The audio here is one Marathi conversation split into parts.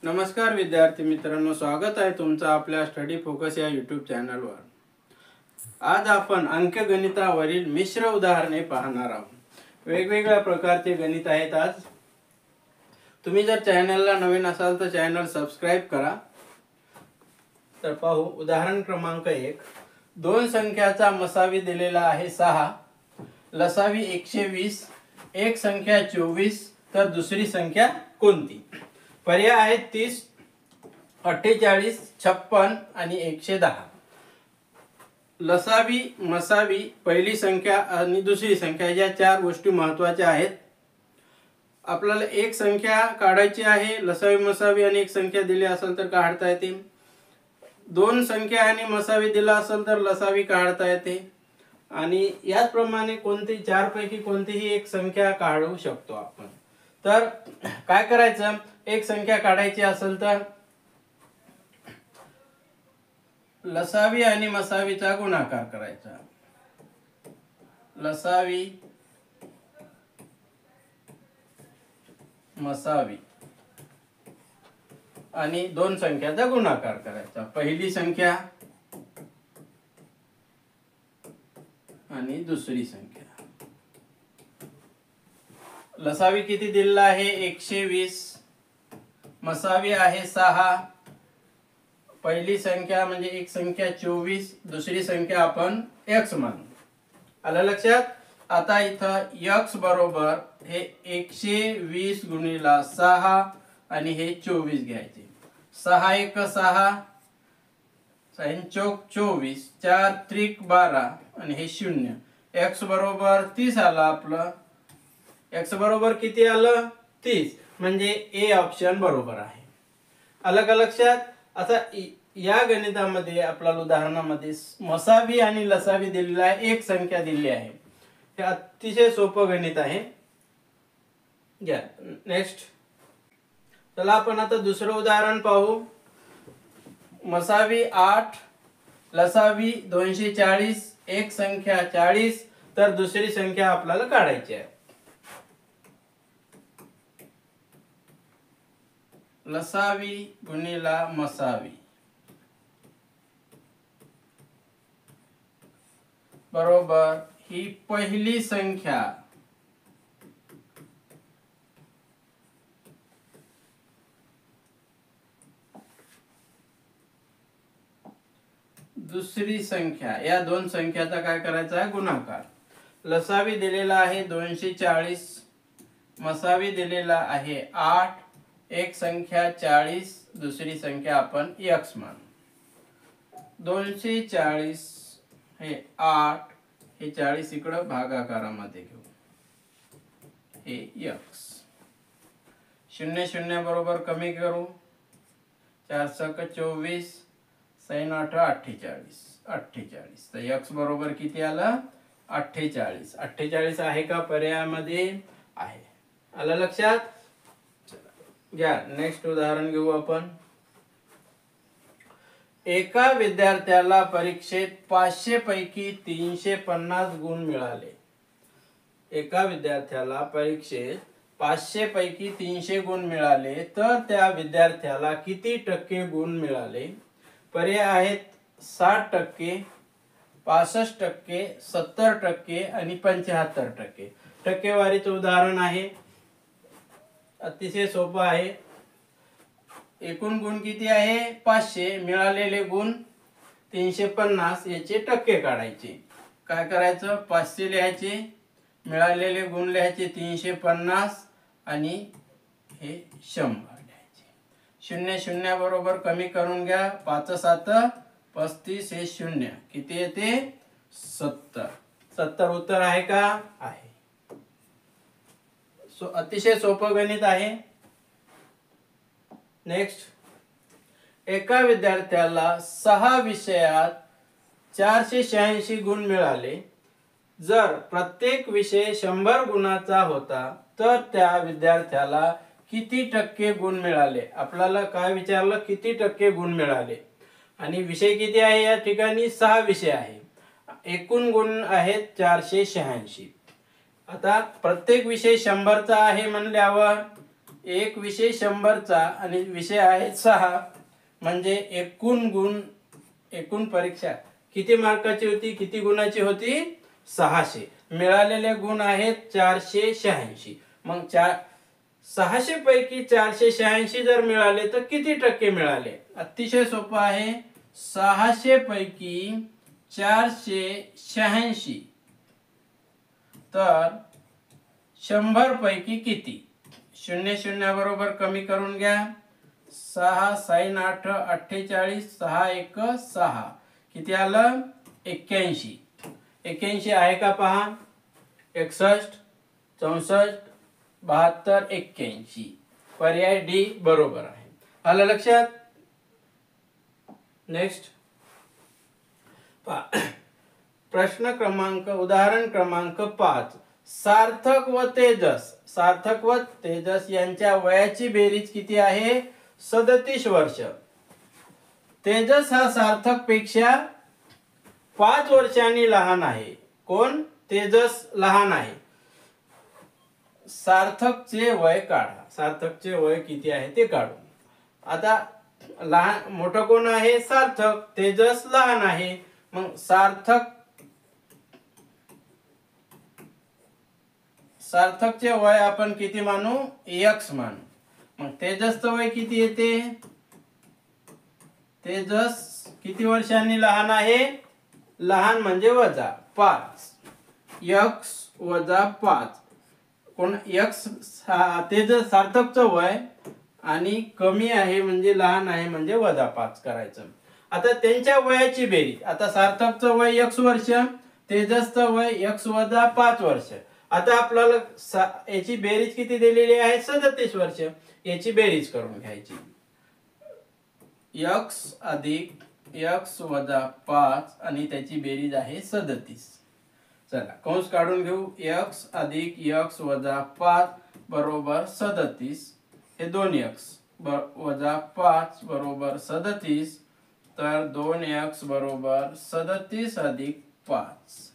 नमस्कार विद्यार्थी मित्रांनो, स्वागत आहे तुमचं आपल्या स्टडी फोकस या यूट्यूब चॅनलवर। आज आपण अंकगणितावरील मिश्र उदाहरणे पाहणार आहोत। वेगवेगळ्या प्रकारचे गणित आहेत आज। तुम्ही जर चॅनलला नवीन असाल तर चॅनल सबस्क्राइब करा। तर पाहू उदाहरण क्रमांक 1। दोन संख्याचा मसावी दिलेला आहे 6, लसावी 120, एक संख्या 24 तर दुसरी संख्या कोणती? पर्याय आहेत 30, 48, 56 आणि 110। लसावी मसावी पहिली संख्या आणि दुसरी संख्या या चार गोष्टी महत्त्वाच्या आहेत। आपल्याला एक संख्या काढायची आहे, लसावी मसावी आणि एक संख्या दिली असेल तर काढता येते। दोन संख्या आणि मसावी दिला असेल तर लसावी काढता येते आणि याचप्रमाणे कोणती चार पैकी कोणतीही एक संख्या काढू शकतो आपण। तर काय करायचं, एक संख्या काढायची असेल तर लसावी आणि मसावीचा गुणाकार करायचा। लसावी मसावी आणि दोन संख्याचा गुणाकार करायचा। पहिली संख्या आणि दुसरी संख्या। लसावी किती दिलेला आहे 120, मसावी आहे 6, पहिली संख्या म्हणजे एक संख्या 24, दुसरी संख्या आपण x मानू। आलं लक्षात? आता इथं x बरोबर हे 120 गुणिला 6 आणि हे 24 घ्यायचे। 6 1 6, 6 चौक 24, 4 त्रिक 12 आणि हे 0। x बरोबर 30 आला आपलं। x बरोबर किती आलं 30, म्हणजे ए ऑप्शन बरोबर आहे। आलं का लक्षात? आता या गणितामध्ये आपल्याला उदाहरणामध्ये मसावी आणि लसावी दिलेला आहे, एक संख्या दिली आहे। हे अतिशय सोपं गणित आहे। घ्या नेक्स्ट। चला आपण आता दुसरं उदाहरण पाहू। मसावी 8, लसावी 240, एक संख्या 40 तर दुसरी संख्या आपल्याला काढायची आहे। लसावी गुणिला मसावी बरोबर ही पहिली संख्या दुसरी संख्या, या दोन संख्याचा काय करायचा आहे गुणाकार। लसावी दिलेला आहे 240, मसावी दिलेला आहे 8, एक संख्या 40, दुसरी संख्या आपण x मानू। 240 हे 8, हे 40 इकडे भागाकारामध्ये घेऊ, हे x। 0 0 बरोबर कमी करू, 4 सक 24, 6 8 48, 48 तर x बरोबर किती आला 48। 48 आहे का पर्यायामध्ये? आहे। आलं लक्षात? घ्या नेक्स्ट उदाहरण घेऊ आपण। एका विद्यार्थ्याला परीक्षेत 500 पैकी 350 गुण मिळाले। एका विद्यार्थ्याला परीक्षेत 500 पैकी 300 गुण मिळाले तर त्या विद्यार्थ्याला किती टक्के गुण मिळाले? पर्याय आहेत 60%, 65%, 70% आणि 75%। टक्केवारीचे उदाहरण आहे, अतिशय सोपं आहे। एकूण गुण किती आहे 500, मिळालेले गुण 350, याचे टक्के काढायचे। काय करायचं 500 लिहायचे, मिळालेले गुण लिहायचे 350 आणि हे 100 लिहायचे। 0 0 बरोबर कमी करून घ्या, 5 7 35, हे 0 किती येते 70। 70 उत्तर आहे का? आहे। अतिशय सोपं गणित आहे। नेक्स्ट। एका विद्यार्थ्याला 6 विषयात 486 गुण मिळाले। जर प्रत्येक विषय 100 गुणाचा होता तर त्या विद्यार्थ्याला किती टक्के गुण मिळाले? आपल्याला काय विचारलं, किती टक्के गुण मिळाले आणि विषय किती आहे? या ठिकाणी 6 विषय आहे, एकूण गुण आहेत 486। आता प्रत्येक विषय 100चा आहे म्हणल्यावर एक विषय 100चा आणि विषय आहे 6 म्हणजे एकूण परीक्षा किती मार्काची होती, किती गुणाची होती? 600. मिळालेले गुण आहेत 486. मग 600 पैकी 486 जर मिळाले तर किती टक्के मिळाले? अतिशय सोपं आहे. 600 पैकी 486 तर 100 पैकी किती? 0 बरोबर कमी करून घ्या. 6 sin 8 48 6 1 6 किती आलं? 81. 81 आहे का पहा. 61 64 72 81. पर्याय डी बरोबर आहे. आलं लक्षात? नेक्स्ट प्रश्न क्रमांक उदाहरण क्रमांक 5. सार्थक व तेजस यांच्या वयाची बेरीज किती आहे? 37 वर्ष. तेजस हा सार्थक पेक्षा 5 वर्षांनी लहान आहे. कोण? तेजस लहान आहे. सार्थकचे वय काढा. सार्थकचे वय किती आहे ते काढू. आता लहान मोठं कोण आहे? सार्थक. तेजस लहान आहे. मग सार्थकचे वय आपण किती मानू? x मानू. मग तेजसचं वय किती येते? तेजस किती वर्षांनी लहान आहे? लहान म्हणजे वजा 5. x वजा 5 कोण? x तेजस सार्थकचं वय आणि कमी आहे म्हणजे लहान आहे म्हणजे वजा 5 करायचं. आता त्यांच्या वयाची बेरीज. आता सार्थकचं वय x वर्ष, तेजसचं वय x वजा 5 वर्ष. आता आपल्याला याची बेरीज किती दिलेली आहे? 37 वर्ष. याची बेरीज करून घ्यायची. x अधिक x वजा 5 आणि त्याची बेरीज आहे 37. चला कंस काढून घेऊ. x अधिक x वजा 5 बरोबर 37. हे 2x वजा 5 बरोबर 37. तर 2x बरोबर 37 अधिक 5.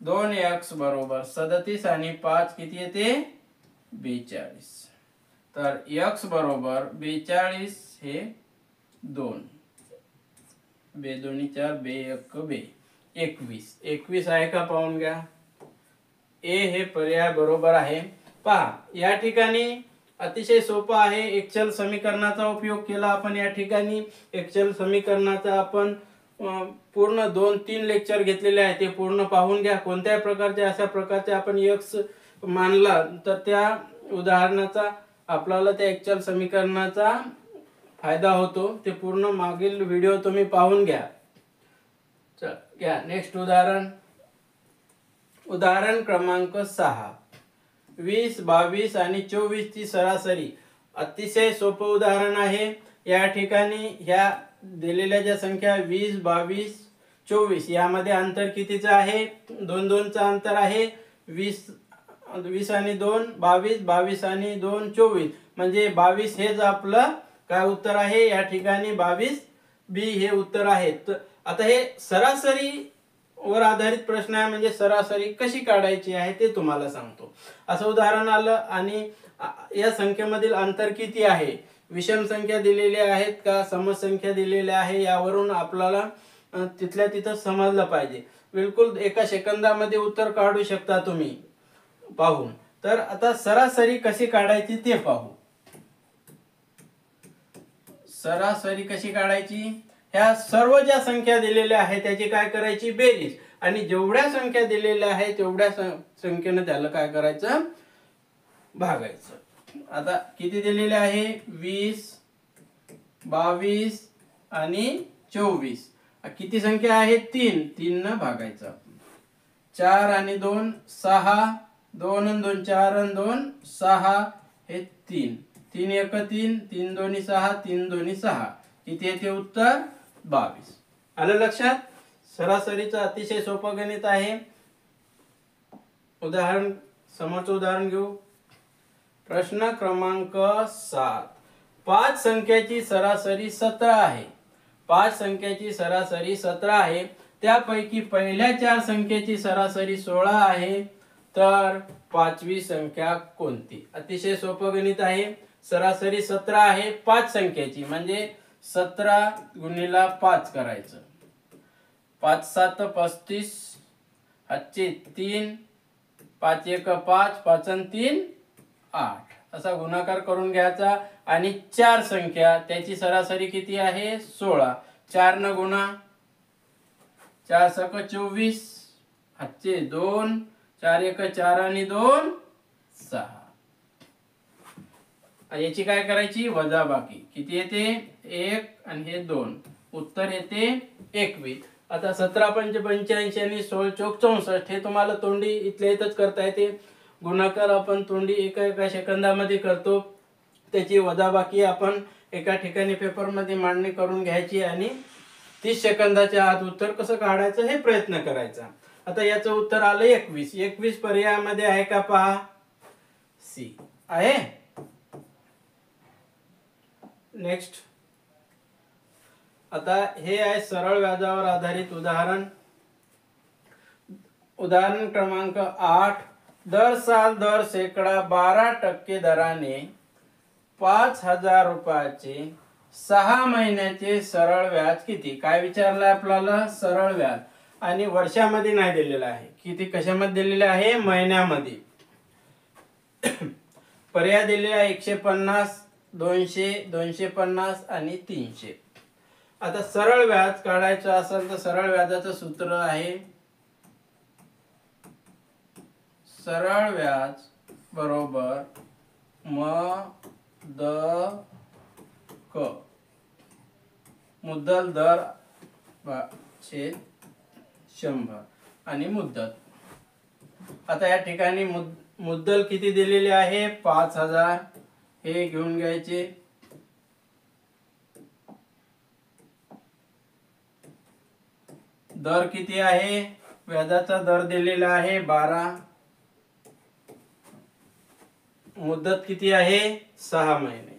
2x बरोबर 37 आणि 5 किती येते? 42. तर x बरोबर 42 हे 2. 2 2 4 2 1 2 21. 21 आहे का पाहून घ्या. ए हे पर्याय बरोबर आहे. पहा या ठिकाणी अतिशय सोपं आहे. एक्सेल समीकरणाचा उपयोग केला आपण. या ठिकाणी एक्सेल समीकरणाचा आपण पूर्ण 2-3 लेक्चर घेतलेले आहे. ते पूर्ण पाहून घ्या. कोणत्याही प्रकारचे अशा प्रकारचे आपण x मानला तर त्या उदाहरणाचा आपल्याला त्या एक्सेल समीकरणाचा फायदा होतो. ते पूर्ण मागील व्हिडिओ तुम्ही पाहून घ्या. चल घ्या नेक्स्ट उदाहरण. उदाहरण क्रमांक 6. 20 22 आणि 24 ची सरासरी. अतिशय सोपं उदाहरण आहे. या ठिकाणी ह्या दिलेल्या ज्या संख्या 20 22 24 यामध्ये अंतर कितीचं आहे? 2 चं अंतर आहे. 20 आणि 2 22 22 आणि 2 24 म्हणजे 22 हेच आपलं काय उत्तर आहे? या ठिकाणी 22 बी हे उत्तर आहे. आता हे सरासरी वर आधारित प्रश्न आहे म्हणजे सरासरी कशी काढायची आहे ते तुम्हाला सांगतो. असं उदाहरण आलं आणि या संख्येमधील अंतर किती आहे? विषम संख्या दिलेल्या आहेत का समसंख्या दिलेल्या आहे यावरून आपल्याला तिथल्या तिथं समजलं पाहिजे. बिलकुल एका सेकंदामध्ये उत्तर काढू शकता तुम्ही पाहून. तर आता सरासरी कशी काढायची ते पाहू. सरासरी कशी काढायची? ह्या सर्व ज्या संख्या दिलेल्या आहेत त्याची काय करायची? बेरीज. आणि जेवढ्या संख्या दिलेल्या आहेत तेवढ्या संख्येने त्याला काय करायचं? भागायचं. आता किती दिलेले आहे? 20 22 आणि 24. किती संख्या आहे? 3 न भागायचं. 4 आणि 2 6. 2 आणि 2 4 आणि 2 6 हे 3. 3 1 3 3 2 6 3 2 6 किती येते उत्तर? 22. आलं लक्षात? सरासरीचं अतिशय सोपं गणित आहे. उदाहरण समोरचं उदाहरण घेऊ. प्रश्न क्रमांक 7. 5 संख्याची सरासरी 17 आहे. 5 संख्याची सरासरी 17 आहे. त्यापैकी पहिल्या 4 संख्येची सरासरी 16 आहे. तर पाचवी संख्या कोणती? अतिशय सोपं गणित आहे. सरासरी 17 आहे 5 संख्येची, म्हणजे 17 गुणिला 5 करायचं. 5 7 35, हातचे 3, 5 1 5, 5 आणि 3 8 असा गुणाकार करून घ्यायचा. आणि 4 संख्या त्याची सरासरी किती आहे? 16. 4 न गुणा, 4 सक 24, हातचे 2, 4 1 4 आणि 2 6. याची काय करायची? वजाबाकी. किती येते? 1 आणि हे 2. उत्तर येते 21. आता 17 पंच 85 आणि 16 चौक 64 हे तुम्हाला तोंडी इथल्या इथंच करता येते. गुणाकार आपण तोंडी एका सेकंदामध्ये करतो. त्याची वजाबाकी आपण एका ठिकाणी पेपरमध्ये मांडणी करून घ्यायची आणि 30 सेकंदाच्या आत उत्तर कसं काढायचं हे प्रयत्न करायचा. आता याचं उत्तर आलं 21. 21 पर्यायामध्ये आहे का पहा? सी आहे. नेक्स्ट, आता हे आहे सरळ व्याजावर आधारित उदाहरण. उदाहरण क्रमांक 8. दर साल दर शेकडा 12% दराने 5,000 रुपयाचे 6 महिन्याचे सरळ व्याज किती? काय विचारलंय आपल्याला? सरळ व्याज. आणि वर्षामध्ये नाही दिलेलं आहे. किती कशामध्ये दिलेलं आहे? महिन्यामध्ये. पर्याय दिलेला आहे 150, 200, 250 आणि 300. आता सरळ व्याज काढायचं असेल तर सरळ व्याजाचं सूत्र आहे सरळ व्याज बरोबर मुद्दल दर छेद 100 आणि मुद्दल. आता या ठिकाणी मुद्दल किती दिलेले आहे? 5,000. हे घेऊन घ्यायचे. दर किती आहे? व्याजाचा दर दिलेला आहे 12. मुदत किती आहे? 6 महिने,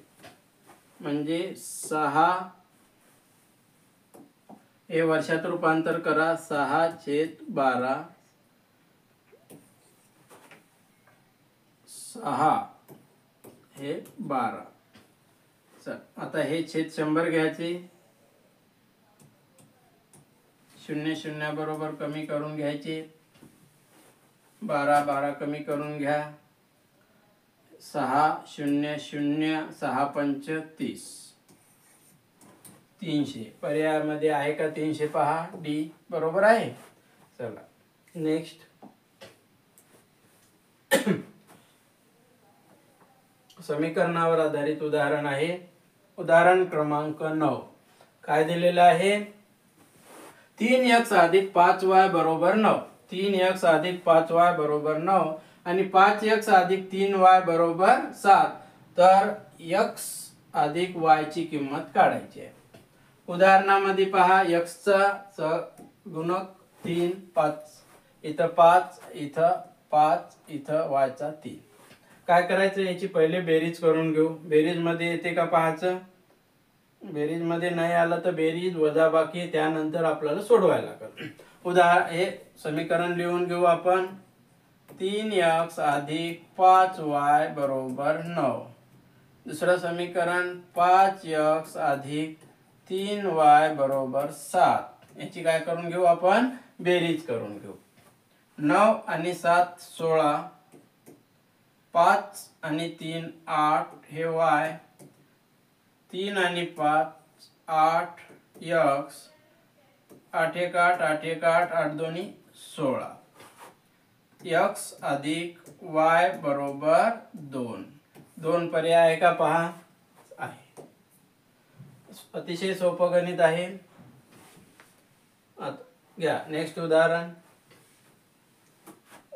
म्हणजे 6 हे वर्षात रूपांतर करा. 6/12. 6 हे 12. चल आता हे छेद 100 घ्यायचे. 0 0 बरोबर कमी करून घ्यायचे. 12 12 कमी करून घ्या. 6 0 0 6 5 30. 300 पर्यायामध्ये आहे का? 300 पहा. डी बरोबर आहे. चला नेक्स्ट. समीकरणावर आधारित उदाहरण आहे. उदाहरण क्रमांक 9. काय दिलेलं आहे? 3x अधिक 5y बरोबर 9. 3x अधिक 5y बरोबर 9 आणि 5x अधिक 3y बरोबर 7. तर x अधिक y ची किंमत काढायची आहे. उदाहरणामध्ये पहा, x चा गुणक 3 5, इथं 5, इथं 5, इथं y चा 3. काय करायचं? याची पहिले बेरीज करून घेऊ. बेरीज मध्ये येते का पाहायचं. बेरीज मध्ये नाही आलं तर बेरीज वजाबाकी त्यानंतर आपल्याला सोडवायला लागेल. उदाहरण हे समीकरण लिहून घेऊ आपण. 3x अधिक 5y बरोबर 9. दुसरं समीकरण 5x अधिक 3y बरोबर 7. याची काय करून घेऊ आपण? बेरीज करून घेऊ. 9 आणि 7 16, 5 आणि 3 8 हे y, 3 आणि 5 8 x, 8 1 8 8 1 8 8 2 16. x अधिक y बरोबर 2. 2 पर्याय आहे का पहा? आहे. अतिशय सोपं गणित आहे. आता घ्या नेक्स्ट उदाहरण.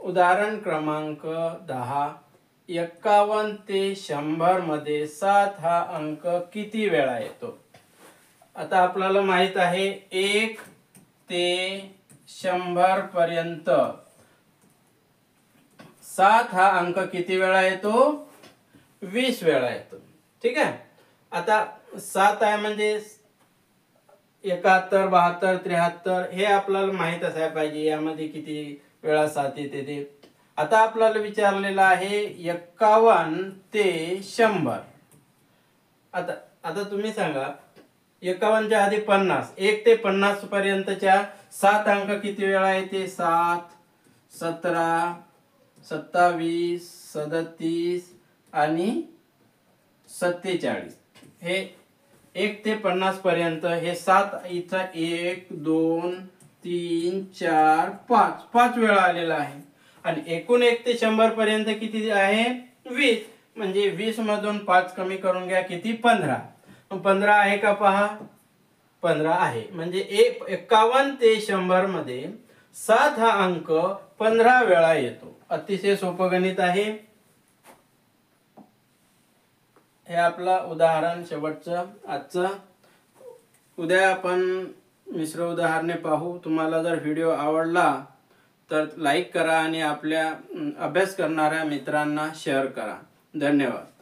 उदाहरण क्रमांक 10. 51 ते 100 मध्ये 7 हा अंक किती वेळा येतो? आता आपल्याला माहित आहे 1 ते 100 पर्यंत 7 हा अंक किती वेळा येतो? 20 वेळा येतो. ठीक आहे. आता 7 आहे म्हणजे 71 72 73 हे आपल्याला माहित असायला पाहिजे यामध्ये किती वेळा 7 येते ते. आता आपल्याला विचारलेलं आहे 51 ते 100. आता आता तुम्ही सांगा 51 च्या आधी 50, 1 ते 50 पर्यंतच्या 7 अंक किती वेळा येते? 7, 17, 27, 37 आणि 47. हे 1 ते 50 पर्यंत हे 7 इथं 1 2 3 4 5 5 वेळा आलेला आहे. आणि एकूण 1 ते 100 पर्यंत किती आहे? 20. म्हणजे 20 मधून 5 कमी करून घ्या, किती? 15. 15 आहे का पहा? 15 आहे. म्हणजे 51 ते 100 मध्ये 7 हा अंक 15 वेळा येतो. अतिशय सोपं गणित आहे. हे आपलं उदाहरण शेवटचं आजचं. उद्या आपण मिश्र उदाहरणे पाहू. तुम्हाला जर व्हिडिओ आवडला तर लाईक करा आणि आपल्या अभ्यास करणाऱ्या मित्रांना शेअर करा. धन्यवाद.